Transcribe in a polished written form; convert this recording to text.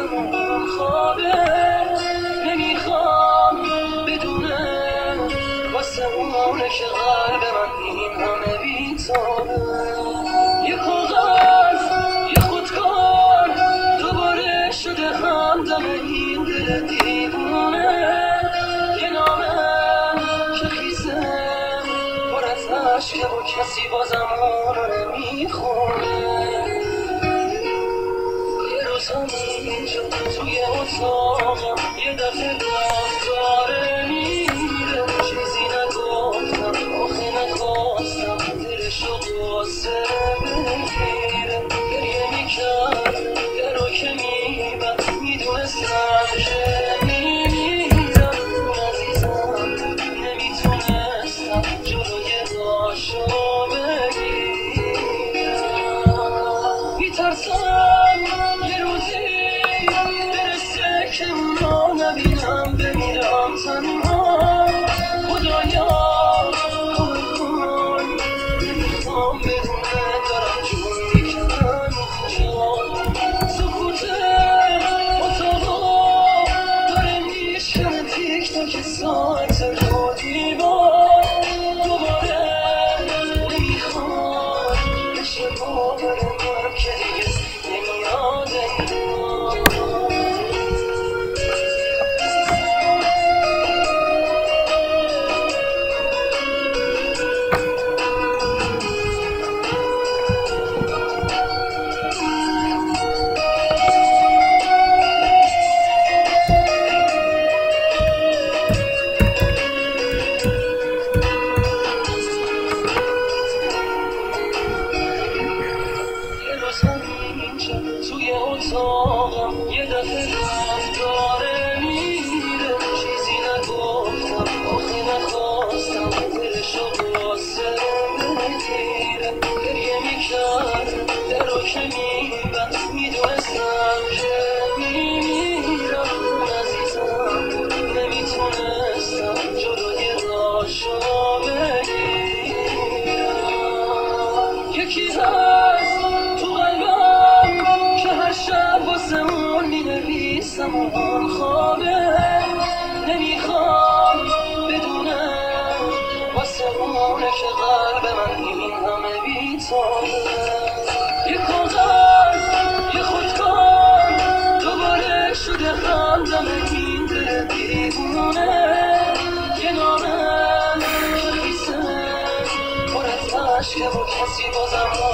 نیستم اون خوابه نمیخوام بدونم واسه اونه که قلب من این همه بیتابه یه کاغذ یه خودکار دوباره شده همدم این دل دیوونه یه نامه که خیزه پر از عشقه و کسی بازم اونو نمیخونه یه روز همینجا توی اتاقم یه دفعه باز داره میره چیزی نگفتم آخه نخواستم دلشو قصه بگیره گریه میکرد یه رو که میبد میدونستم که میمیرم اون عزیزم نمیتونستم جلوی راشو بگیرم میترسم یه روزی برسه که اونو نبینم بمیرم تنها خدایا کمک کن نمیخوام بدونه دارم جون میکنم اینجا سکوت اتاقا داره میشکنه تیک تاک ساعت رو دیوار دوباره نمیخواد بشه باورم که دیگه نمیاد انگار توی اتاقم یه دفعه رفت داره میره چیزی نگفتم آخه نخواستم دلشو قصه بگیره گریه میکرد در رو که میبند میدونستم که میمیرم اون عزیزم نمیتونستم جلوی راشو بگیرم یکی هست تو قلبم که هر شب واسه اون مینویسم و اون خوابه نمیخوام بدونم واسه اونه که قلب من این همه بیتابه یه کاغذ یه خودکار دوباره شده همدم این دل دیوونه یه نامه که خیسه پر از عشقه و کسی بازم